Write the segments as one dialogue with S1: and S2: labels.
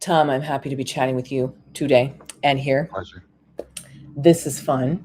S1: Tom, I'm happy to be chatting with you today and here.
S2: Pleasure.
S1: This is fun.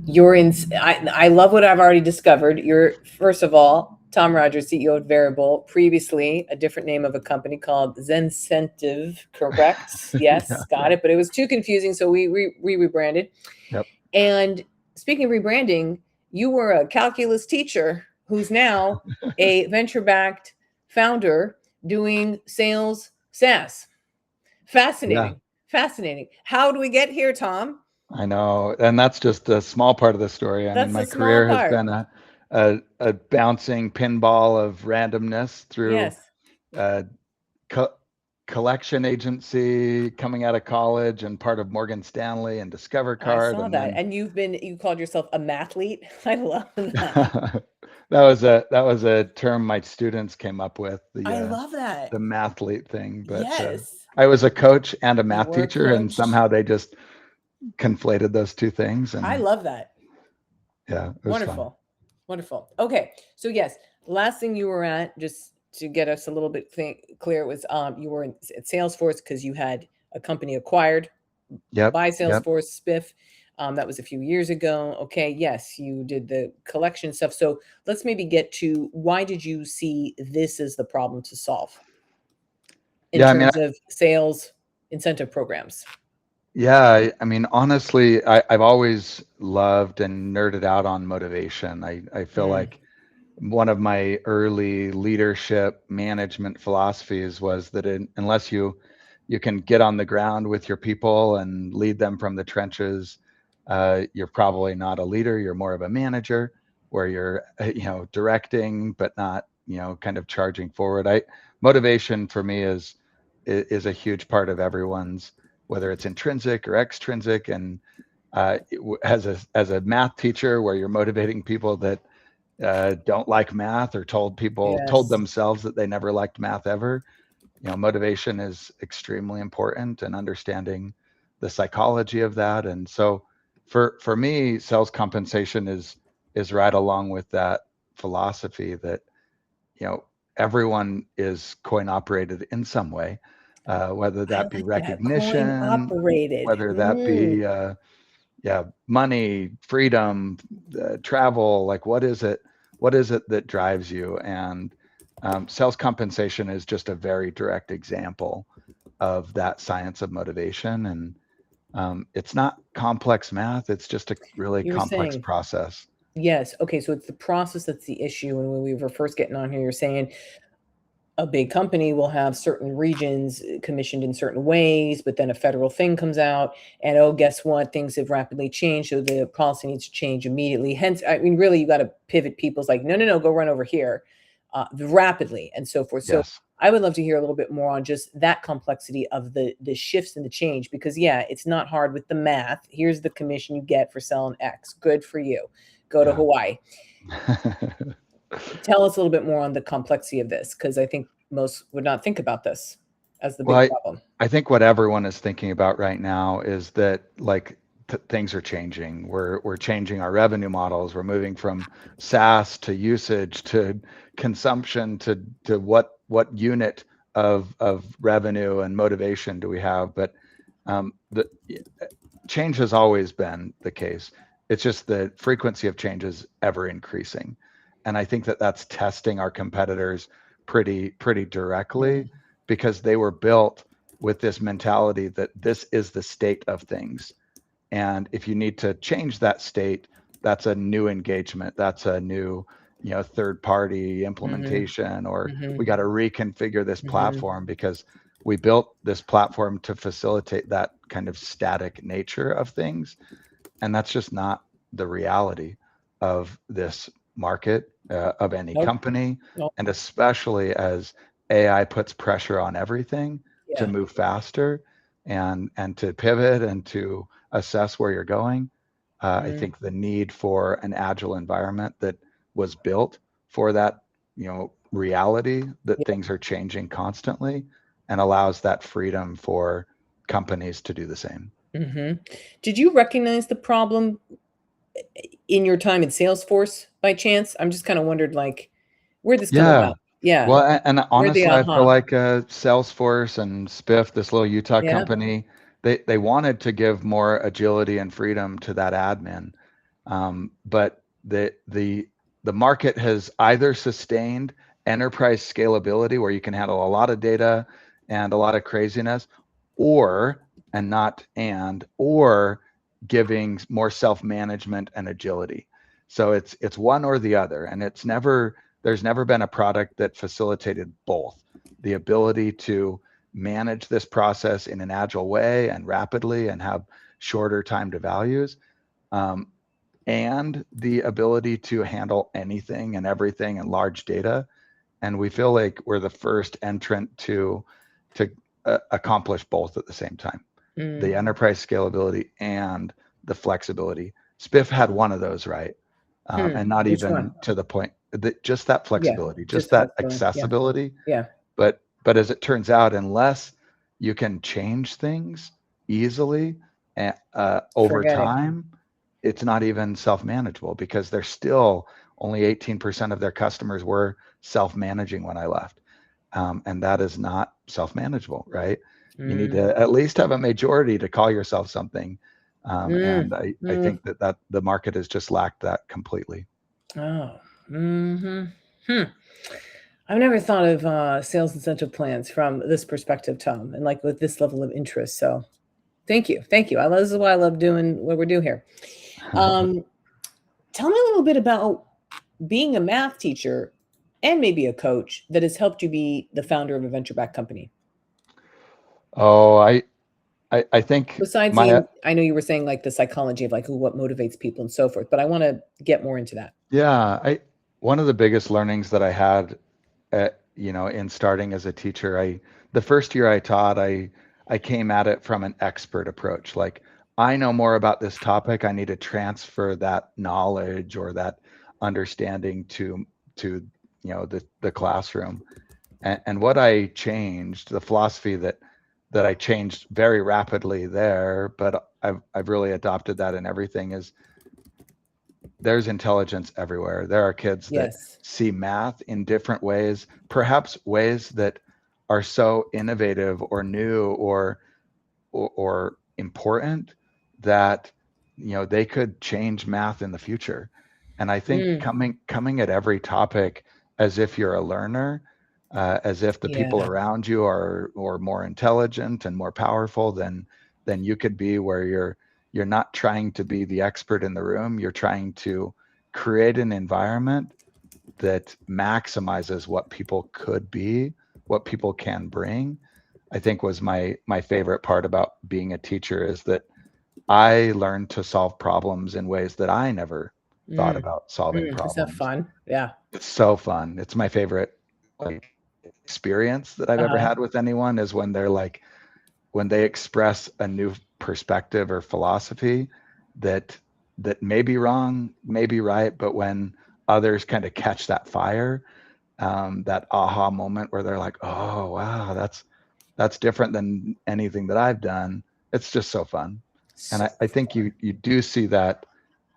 S1: You're in. I love what I've already discovered. You're first of all Tom Rogers, CEO of Variabl. Previously, a different name of a company called Zencentive. Correct?
S2: Yeah,
S1: Yes, got
S2: yeah.
S1: it. But it was too confusing, so we rebranded.
S2: Yep.
S1: And speaking of rebranding, you were a calculus teacher who's now a venture-backed founder doing sales SaaS.
S2: Yeah,
S1: Fascinating. Fascinating. How do we get here, Tom?
S2: I know. And that's just a small part of the story. I mean,
S1: That's a
S2: my
S1: small
S2: career has
S1: part.
S2: been a bouncing pinball of randomness through
S1: Yes,
S2: a co collection agency coming out of college and part of Morgan Stanley and Discover
S1: I
S2: Card.
S1: saw
S2: And
S1: that.
S2: then
S1: And you called yourself a mathlete. I love that.
S2: that was a term my students came up with,
S1: I love
S2: the
S1: that.
S2: mathlete thing. But
S1: Yes.
S2: I was a coach and a
S1: You
S2: math
S1: were a
S2: teacher, and
S1: coach.
S2: somehow they just conflated those two things.
S1: I
S2: And
S1: love that.
S2: yeah, it was fun.
S1: Wonderful. Wonderful. Okay. So yes, last thing you were at, just to get us a little bit clear, was you were at Salesforce because you had a company acquired
S2: Yep,
S1: by
S2: yep.
S1: Salesforce Spiff. That was a few years ago. Okay, yes, you did the collection stuff. So let's maybe get to why did you see this as the problem to solve in
S2: Yeah, I mean,
S1: terms of sales incentive programs?
S2: I mean, honestly, I've always loved and nerded out on motivation. I feel
S1: Mm,
S2: like one of my early leadership management philosophies was that unless you can get on the ground with your people and lead them from the trenches, you're probably not a leader. You're more of a manager, where you're directing but not kind of charging forward. I Motivation for me is a huge part of everyone's, whether it's intrinsic or extrinsic. And as a math teacher, where you're motivating people that don't like math, or told
S1: yes.
S2: themselves that they never liked math ever, motivation is extremely important, and understanding the psychology of that. And so for me, sales compensation is right along with that philosophy that you know everyone is coin operated in some way, whether
S1: I
S2: that be
S1: like that. Coin
S2: recognition,
S1: operated.
S2: whether that be money, freedom, travel. Like, what is it that drives you? And sales compensation is just a very direct example of that science of motivation. And it's not complex math, it's just a really
S1: You were
S2: complex
S1: saying,
S2: process.
S1: yes. Okay, so it's the process that's the issue. And when we were first getting on here, you're saying a big company will have certain regions commissioned in certain ways, but then a federal thing comes out, and oh, guess what? Things have rapidly changed, so the policy needs to change immediately. Hence, I mean, really, you got to pivot. People's like, no, no, no, go run over here, rapidly, and so forth. So,
S2: Yes.
S1: I would love to hear a little bit more on just that complexity of the shifts and the change, because yeah, it's not hard with the math. Here's the commission you get for selling X. Good for you. Go to
S2: Yeah.
S1: Hawaii. Tell us a little bit more on the complexity of this, because I think most would not think about this as the
S2: Well,
S1: big problem.
S2: I think what everyone is thinking about right now is that, like, things are changing. We're changing our revenue models. We're moving from SaaS to usage to consumption to what unit of revenue and motivation do we have? But the change has always been the case. It's just the frequency of change is ever increasing, and I think that that's testing our competitors pretty directly,
S1: Mm,
S2: because they were built with this mentality that this is the state of things. And if you need to change that state, that's a new engagement. That's a new, third party
S1: mhm,
S2: implementation, or
S1: mhm,
S2: we got to reconfigure this
S1: mhm.
S2: platform because we built this platform to facilitate that kind of static nature of things. And that's just not the reality of this market, of any
S1: Nope,
S2: company.
S1: nope,
S2: And especially as AI puts pressure on everything to
S1: yeah,
S2: move faster and to pivot and to assess where you're going. I
S1: mm,
S2: think the need for an agile environment that was built for that, reality that
S1: yeah,
S2: things are changing constantly, and allows that freedom for companies to do the same.
S1: mhm. Did you recognize the problem in your time in Salesforce by chance? I'm just kinda wondered, like, where'd this come
S2: Yeah.
S1: about? Yeah.
S2: Well, and
S1: Where the
S2: honestly, I feel
S1: aha.
S2: like Salesforce and Spiff, this little Utah
S1: Yeah.
S2: company, they wanted to give more agility and freedom to that admin, but the market has either sustained enterprise scalability, where you can handle a lot of data and a lot of craziness, or or giving more self-management and agility. So it's one or the other, and there's never been a product that facilitated both: the ability to manage this process in an agile way and rapidly and have shorter time to values, um, and the ability to handle anything and everything and large data. And we feel like we're the first entrant to accomplish both at the same time: the enterprise scalability and the flexibility. Spiff had one of those, right? And not
S1: Which
S2: even
S1: one?
S2: to the point that just that
S1: Yeah.
S2: flexibility, just
S1: Just
S2: that
S1: flexibility. Yeah.
S2: accessibility.
S1: Yeah.
S2: But as it turns out, unless you can change things easily over
S1: Forget it.
S2: time, it's not even self-manageable, because there's still only 18% of their customers were self-managing when I left. And that is not self-manageable, right? You need
S1: Mm.
S2: to at least have a majority to call yourself something.
S1: Mm.
S2: And I
S1: Mm.
S2: think that the market has just lacked that completely.
S1: Oh. Mm-hmm. Hmm. I've never thought of sales incentive plans from this perspective, Tom, and like with this level of interest. So thank you. Thank you. This is why I love doing what we're doing here. Um, Tell me a little bit about being a math teacher and maybe a coach that has helped you be the founder of a venture-backed company.
S2: Oh, I think
S1: Besides
S2: my,
S1: the, I know you were saying like the psychology of like what motivates people and so forth, but I want to get more into that.
S2: yeah, one of the biggest learnings that I had, in starting as a teacher, the first year I taught, I came at it from an expert approach. Like, I know more about this topic. I need to transfer that knowledge or that understanding to the classroom. And what I changed, the philosophy that I changed very rapidly there, but I've really adopted that in everything, is there's intelligence everywhere. There are kids that
S1: Yes.
S2: see math in different ways, perhaps ways that are so innovative or new or important that they could change math in the future. And I think
S1: Mm,
S2: coming at every topic as if you're a learner, as if the people
S1: yeah.
S2: around you are or more intelligent and more powerful than you could be, where you're not trying to be the expert in the room. You're trying to create an environment that maximizes what people could be, what people can bring. I think was my favorite part about being a teacher, is that I learned to solve problems in ways that I never thought
S1: Mm,
S2: about solving
S1: is that
S2: problems.
S1: fun? Yeah.
S2: It's so fun. It's my favorite, like, experience that I've ever
S1: Uh-huh.
S2: had with anyone, is when they're like, when they express a new perspective or philosophy that may be wrong, may be right, but when others kind of catch that fire, that aha moment where they're like, oh wow, that's different than anything that I've done. It's just so fun. And
S1: So
S2: I think you do see that,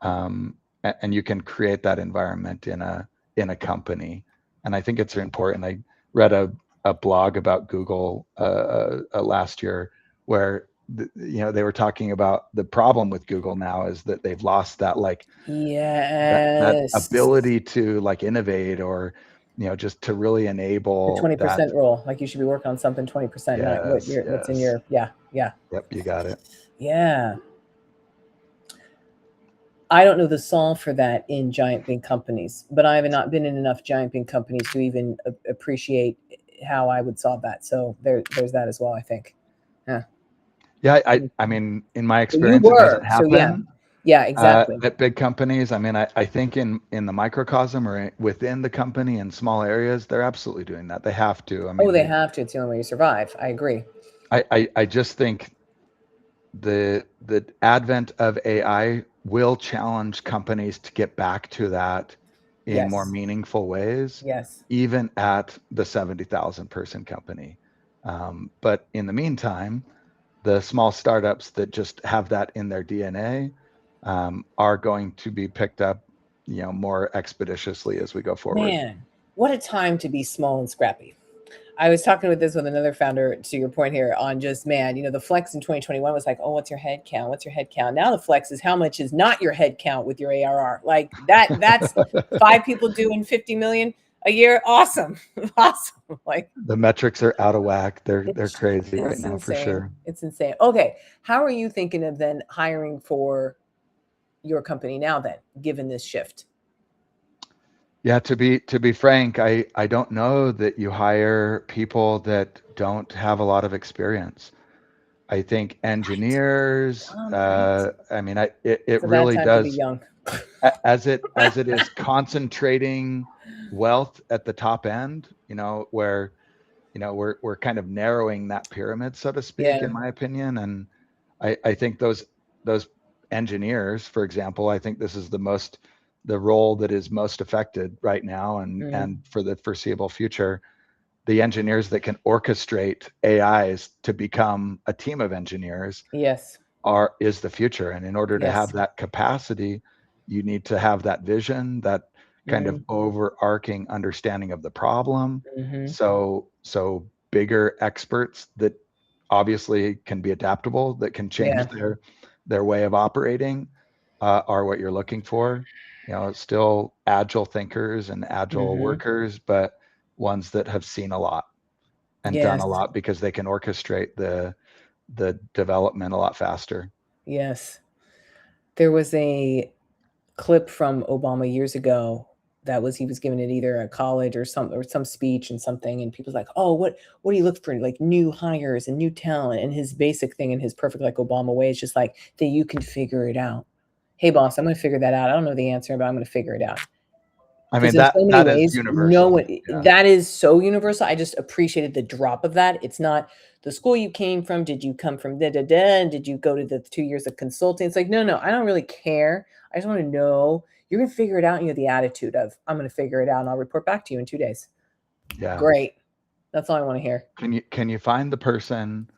S2: and you can create that environment in a company. And I think it's important. I read a blog about Google last year, where they were talking about the problem with Google now is that they've lost that, like, that
S1: yes.
S2: ability to, like, innovate, or just to really
S1: The
S2: enable that.
S1: 20% rule. Like you should be working on something 20%, not
S2: Yes,
S1: what's in
S2: yes.
S1: your, yeah, yeah.
S2: Yep, you got it.
S1: Yeah. I don't know the solve for that in giant big companies, but I have not been in enough giant big companies to even appreciate how I would solve that. So there's that as well, I think. Yeah.
S2: Yeah, I mean, in my
S1: Well, you
S2: experience, it doesn't
S1: were. So yeah.
S2: happen
S1: Yeah, exactly.
S2: at big companies. I mean, I think in the microcosm or within the company in small areas, they're absolutely doing that. They have to. I
S1: Oh,
S2: mean,
S1: they have to. It's the only way you survive. I agree.
S2: I just think the advent of AI will challenge companies to get back to that in more
S1: Yes.
S2: meaningful ways,
S1: Yes.
S2: even at the 70,000 person company. But in the meantime, the small startups that just have that in their DNA, are going to be picked up, more expeditiously as we go forward.
S1: Man. what a time to be small and scrappy. I was talking with another founder, to your point here, on just, man, the flex in 2021 was like, oh, what's your head count? What's your head count? Now the flex is how much is not your head count with your ARR. Like that's 5 people doing 50 million a year. Awesome. Awesome. Like,
S2: The metrics are out of whack. They're
S1: it's
S2: crazy right
S1: it's
S2: now for
S1: insane.
S2: sure.
S1: It's insane. Okay. How are you thinking of then hiring for your company now then, given this shift?
S2: Yeah, to be frank, I don't know that you hire people that don't have a lot of experience. I think
S1: Right.
S2: engineers,
S1: Right.
S2: I mean, it
S1: It's a bad
S2: really
S1: time to be
S2: does,
S1: young.
S2: as it is concentrating wealth at the top end, where we're kind of narrowing that pyramid, so to speak,
S1: Yeah.
S2: in my opinion. And I think those engineers, for example, I think this is the role that is most affected right now, and
S1: Mm,
S2: and for the foreseeable future. The engineers that can orchestrate AIs to become a team of engineers
S1: yes.
S2: is the future. And in order to have
S1: Yes.
S2: that capacity, you need to have that vision, that kind of
S1: Mm,
S2: overarching understanding of the problem.
S1: hmm.
S2: So bigger experts that obviously can be adaptable, that can change
S1: Yeah.
S2: their way of operating, are what you're looking for. Still agile thinkers and agile
S1: Hmm.
S2: workers, but ones that have seen a lot and done
S1: Yes.
S2: a lot, because they can orchestrate the development a lot faster.
S1: Yes. There was a clip from Obama years ago that was he was giving it either at college or some speech and something, and people's like, oh, what do you look for, like new hires and new talent? And his basic thing in his perfect like Obama way is just like that you can figure it out. Hey boss, I'm going to figure that out. I don't know the answer, but I'm going to figure it out.
S2: I
S1: Because
S2: mean,
S1: in
S2: that
S1: so many
S2: that is
S1: ways, no
S2: universal.
S1: one,
S2: Yeah.
S1: that is so universal. I just appreciated the drop of that. It's not the school you came from. Did you come from da da da? And did you go to the 2 years of consulting? It's like, no, no, I don't really care. I just want to know you're going to figure it out. And you have the attitude of, I'm going to figure it out and I'll report back to you in 2 days.
S2: Yeah.
S1: Great. That's all I want to hear.
S2: Can you find the person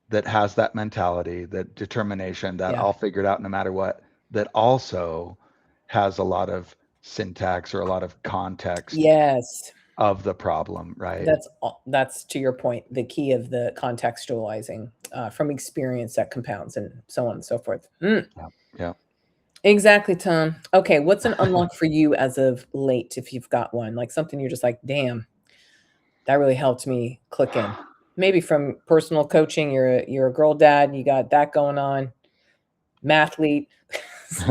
S2: that has that mentality, that determination, that
S1: Yeah.
S2: I'll figure it out no matter what, that also has a lot of syntax or a lot of context
S1: Yes.
S2: of the problem, right?
S1: That's to your point, the key of the contextualizing from experience that compounds and so on and so forth. Mm.
S2: Yeah. Yeah.
S1: Exactly, Tom. Okay, what's an unlock for you as of late, if you've got one? Like something you're just like, damn, that really helped me click in. Maybe from personal coaching, you're a girl dad, you got that going on, mathlete, so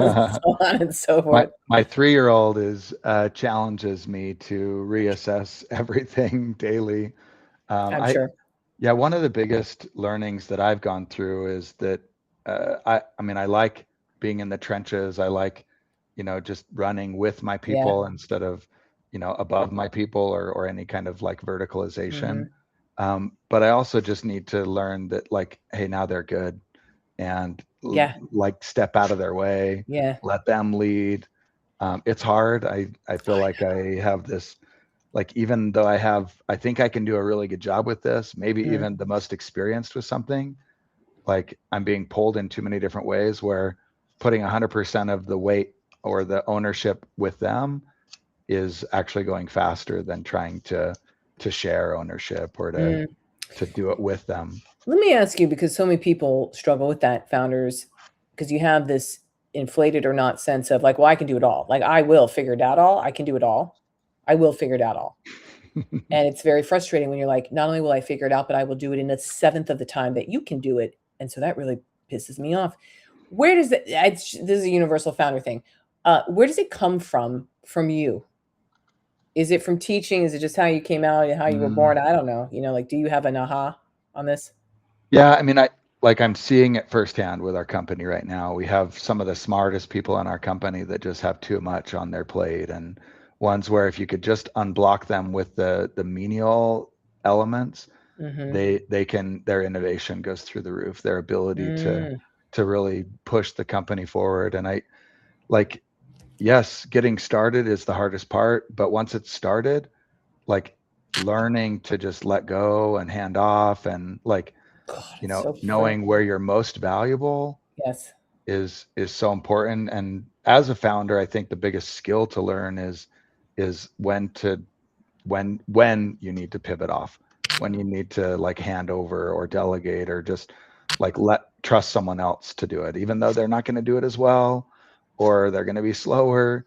S1: on and so
S2: my
S1: forth.
S2: my 3-year-old is challenges me to reassess everything daily.
S1: I'm
S2: I
S1: sure.
S2: Yeah, one of the biggest learnings that I've gone through is that I mean, I like being in the trenches. I like, just running with my
S1: Yeah.
S2: people instead of, above my people, or any kind of like verticalization.
S1: Hmm.
S2: But I also just need to learn that, like, hey, now they're good, and
S1: Yeah.
S2: like step out of their way,
S1: Yeah.
S2: let them lead. It's hard. I feel like I have this, like, even though I think I can do a really good job with this, maybe
S1: Mm,
S2: even the most experienced with something, like I'm being pulled in too many different ways, where putting 100% of the weight or the ownership with them is actually going faster than trying to share ownership, or to
S1: mm.
S2: to do it with them.
S1: Let me ask you, because so many people struggle with that, founders, because you have this inflated or not sense of like, well, I can do it all. Like, I will figure it out all. I can do it all. I will figure it out all. And it's very frustrating when you're like, not only will I figure it out, but I will do it in a seventh of the time that you can do it. And so that really pisses me off. Where does this is a universal founder thing. Where does it come from you? Is it from teaching? Is it just how you came out and how you were
S2: Mm.
S1: born? I don't know. Like, do you have an aha on this?
S2: Yeah, I mean, I'm seeing it firsthand with our company right now. We have some of the smartest people in our company that just have too much on their plate, and ones where if you could just unblock them with the menial elements,
S1: Mm-hmm.
S2: their innovation goes through the roof, their ability to
S1: Mm,
S2: to really push the company forward. And like, yes, getting started is the hardest part, but once it's started, like, learning to just let go and hand off, and, like,
S1: God, it's so freeing.
S2: knowing where you're most valuable
S1: Yes.
S2: is so important. And as a founder, I think the biggest skill to learn is when to when you need to pivot off, when you need to like hand over or delegate or just like trust someone else to do it, even though they're not going to do it as well or they're going to be slower,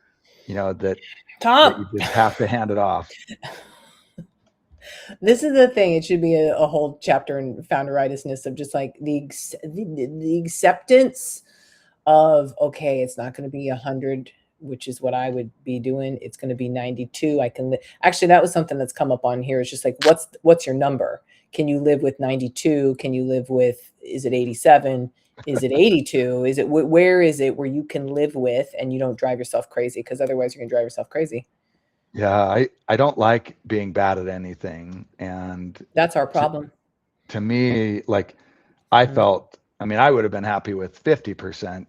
S2: that
S1: Tom,
S2: you just have to hand it off.
S1: this is the thing. It should be a whole chapter in founderitis of just like the acceptance of, okay, it's not going to be 100, which is what I would be doing. It's going to be 92. I can actually, that was something that's come up on here. It's just like, what's your number? Can you live with 92? Can you live with, is it 87? Is it 82? Is it, where is it where you can live with and you don't drive yourself crazy? Because otherwise you're going to drive yourself crazy.
S2: Yeah, I don't like being bad at anything. And
S1: That's our problem.
S2: to me, like I felt, I mean, I would have been happy with 50%,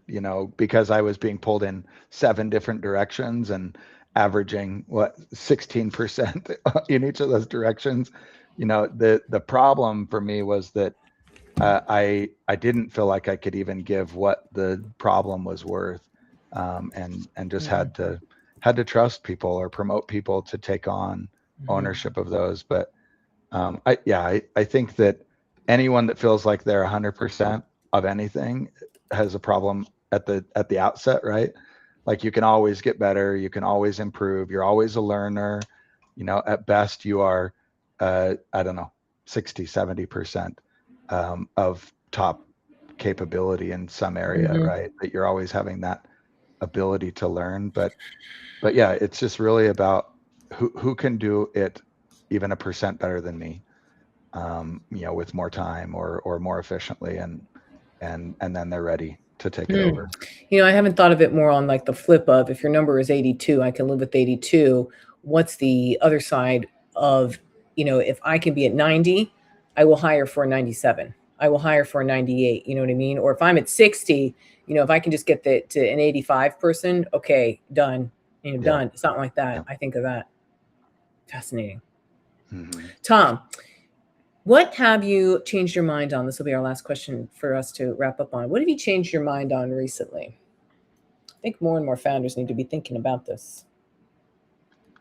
S2: because I was being pulled in 7 different directions and averaging 16% in each of those directions. The problem for me was that I didn't feel like I could even give what the problem was worth, and just had to trust people or promote people to take on ownership of those. But I think that anyone that feels like they're 100% of anything has a problem at the outset, right? Like you can always get better, you can always improve, you're always a learner. At best you are, I don't know, 60-70% of top capability in some area, right? That you're always having that ability to learn. But yeah, it's just really about who can do it even a percent better than me, with more time or more efficiently, and then they're ready to take it over.
S1: I haven't thought of it more on like the flip of, if your number is 82, I can live with 82. What's the other side of, if I can be at 90, I will hire for a 97. I will hire for a 98. You know what I mean? Or if I'm at 60, if I can just get to an 85 person, okay, done. Done. Something like that.
S2: Yeah.
S1: I think of that. Fascinating.
S2: Mm-hmm.
S1: Tom, what have you changed your mind on? This will be our last question for us to wrap up on. What have you changed your mind on recently? I think more and more founders need to be thinking about this.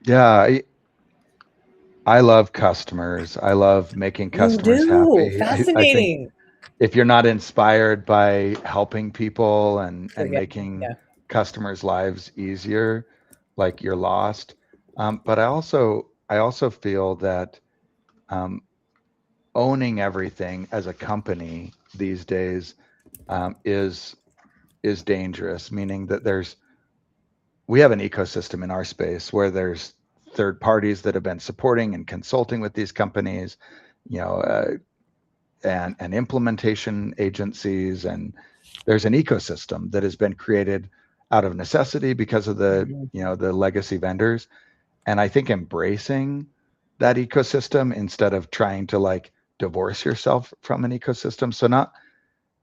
S2: Yeah, I love customers. I love making
S1: You
S2: customers
S1: do.
S2: happy. I think
S1: Fascinating.
S2: if you're not inspired by helping people and
S1: Forget.
S2: making
S1: Yeah.
S2: customers' lives easier, like you're lost. But I also feel that, um, owning everything as a company these days, is dangerous. Meaning that we have an ecosystem in our space where there's third parties that have been supporting and consulting with these companies, you know, uh, and implementation agencies, and there's an ecosystem that has been created out of necessity because of the legacy vendors. And I think embracing that ecosystem instead of trying to like divorce yourself from an ecosystem. So not,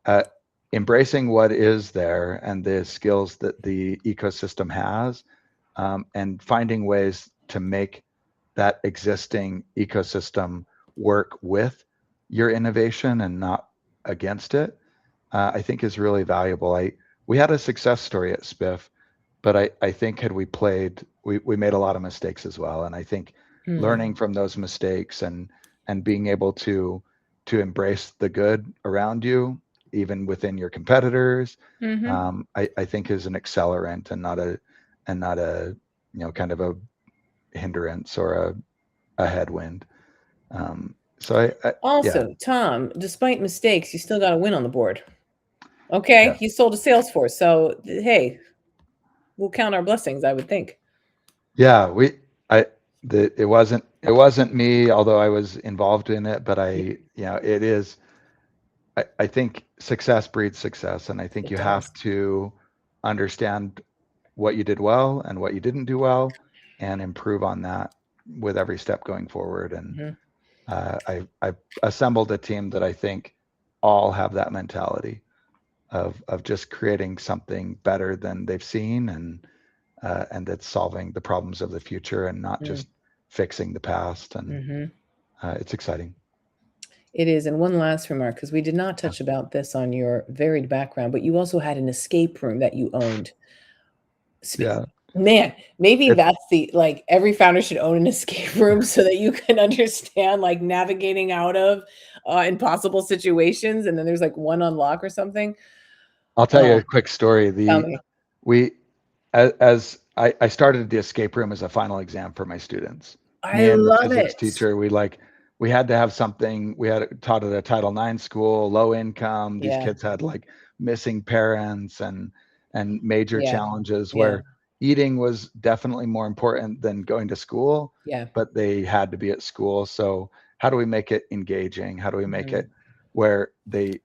S2: uh, embracing what is there and the skills that the ecosystem has, and finding ways to make that existing ecosystem work with your innovation and not against it, I think is really valuable. We had a success story at Spiff, but I think had we made a lot of mistakes as well. And I think learning from those mistakes and being able to embrace the good around you, even within your competitors, I think is an accelerant and not a kind of a hindrance or a headwind. So yeah,
S1: Also, Tom, despite mistakes, you still got a win on the board. Okay,
S2: yeah,
S1: you sold to Salesforce, so hey, we'll count our blessings, I would think.
S2: yeah. It wasn't me, although I was involved in it, but it is. I think success breeds success, and I think
S1: It
S2: you
S1: does.
S2: have to understand what you did well and what you didn't do well, and improve on that with every step going forward. And I've assembled a team that I think all have that mentality of just creating something better than they've seen, and that's solving the problems of the future and not just fixing the past. And it's exciting.
S1: It is. And one last remark, because we did not touch about this on your varied background, but you also had an escape room that you owned.
S2: Yeah.
S1: Man, maybe
S2: It's,
S1: that's the like every founder should own an escape room so that you can understand like navigating out of impossible situations, and then there's like one unlock or something.
S2: I'll tell you a
S1: Oh,
S2: quick story.
S1: tell me.
S2: We, as I started the escape room as a final exam for my students.
S1: I
S2: Me and the
S1: love
S2: physics
S1: it.
S2: teacher, we had to have something. We had taught at a Title IX school, low income. These
S1: Yeah,
S2: kids had like missing parents and major
S1: yeah,
S2: challenges
S1: yeah,
S2: where eating was definitely more important than going to school,
S1: yeah.
S2: but they had to be at school. So how do we make it engaging? How do we make
S1: Mhm.
S2: it where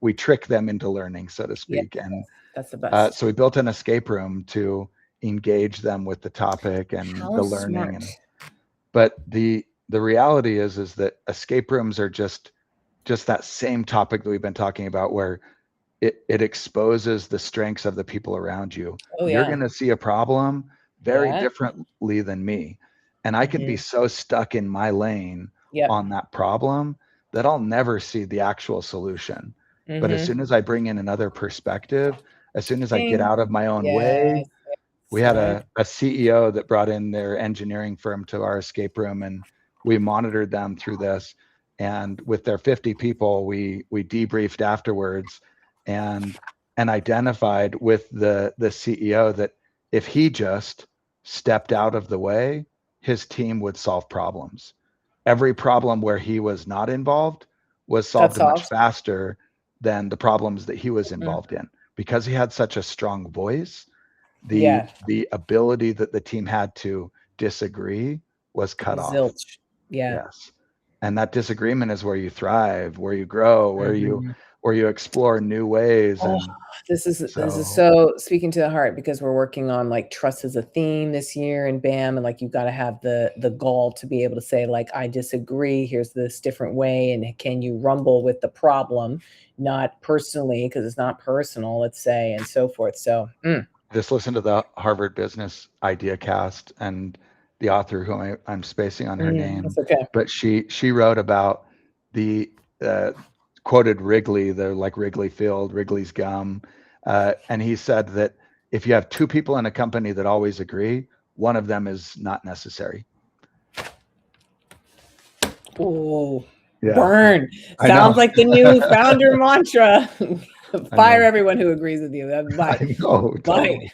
S2: we trick them into learning, so to
S1: Yeah,
S2: speak? And
S1: that's the best.
S2: so we built an escape room to engage them with the topic and
S1: How
S2: the learning.
S1: smart.
S2: And but the reality is that escape rooms are just that same topic that we've been talking about, where it exposes the strengths of the people around you.
S1: Oh
S2: You're
S1: yeah,
S2: going to see a problem very
S1: yeah.
S2: differently than me, and I can be
S1: Hmm.
S2: so stuck in my lane
S1: Yep.
S2: on that problem that I'll never see the actual solution. But as
S1: Hmm.
S2: soon as I bring in another perspective, as soon as I get
S1: Ding.
S2: out of my own way,
S1: Yes.
S2: we
S1: Yes,
S2: had
S1: right.
S2: a CEO that brought in their engineering firm to our escape room, and we monitored them through this. And with their 50 people, we debriefed afterwards and identified with the CEO that if he just stepped out of the way, his team would solve problems. Every problem where he was not involved was
S1: Got
S2: solved much
S1: solved.
S2: faster than the problems that he was
S1: Mm.
S2: involved in, because he had such a strong voice. the
S1: Yeah.
S2: the ability that the team had to disagree was cut off.
S1: Zilch. Yeah.
S2: Yes. And that disagreement is where you thrive, where you grow,
S1: Mhm.
S2: where you explore new ways.
S1: Oh,
S2: And
S1: this is
S2: so
S1: so speaking to the heart because we're working on like trust as a theme this year and BAM, and like you've got to have the gall to be able to say like I disagree, here's this different way, and can you rumble with the problem, not personally because it's not personal, let's say, and so forth. So
S2: just listen to the Harvard Business Idea Cast, and the author, who I'm spacing on her name,
S1: that's okay.
S2: but she wrote about the quoted Wrigley, the like Wrigley Field, Wrigley's gum, and he said that if you have two people in a company that always agree, one of them is not necessary.
S1: Oh,
S2: Yeah,
S1: burn.
S2: I know.
S1: Sounds like the new founder mantra.
S2: I
S1: Fire
S2: know.
S1: everyone who agrees with you.
S2: I
S1: Bye.
S2: know,
S1: Bye.
S2: totally.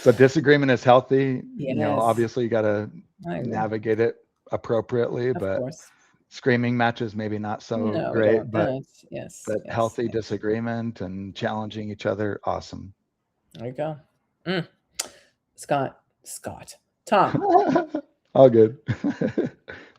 S2: So disagreement is healthy.
S1: Yes,
S2: Obviously you got to
S1: I agree.
S2: navigate it appropriately,
S1: Of
S2: but
S1: course.
S2: screaming matches maybe not so
S1: No, we don't
S2: great,
S1: want that. Yes,
S2: but
S1: yes,
S2: healthy
S1: yes.
S2: disagreement and challenging each other, awesome.
S1: There you go. Mm. Scott. Tom.
S2: All good.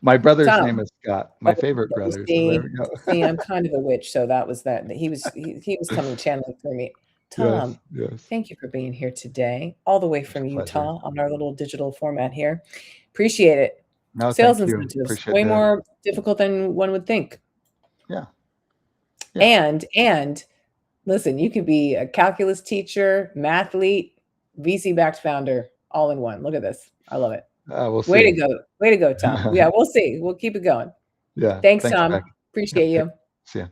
S2: My brother's name
S1: Tom.
S2: is Scott,
S1: Oh,
S2: my favorite
S1: you
S2: brother. So there we
S1: see,
S2: go.
S1: I'm kind of a witch, so that was that. He was coming channeling through me.
S2: Yes,
S1: Tom,
S2: yes.
S1: thank you for being here today, all the way
S2: It's a
S1: from
S2: pleasure.
S1: Utah on our little digital format here. Appreciate it.
S2: No,
S1: Sales
S2: thank you.
S1: incentives,
S2: Appreciate
S1: way
S2: the,
S1: more difficult than one would think.
S2: yeah, yeah.
S1: And listen, you could be a calculus teacher, mathlete, VC-backed founder, all in one. Look at this. I love it.
S2: We'll
S1: Way to
S2: see.
S1: go. Way to go, Tom. Yeah, we'll see. We'll keep it going.
S2: Yeah.
S1: Thanks,
S2: Thanks,
S1: Tom.
S2: Beck.
S1: Appreciate
S2: Yep.
S1: you.
S2: See ya.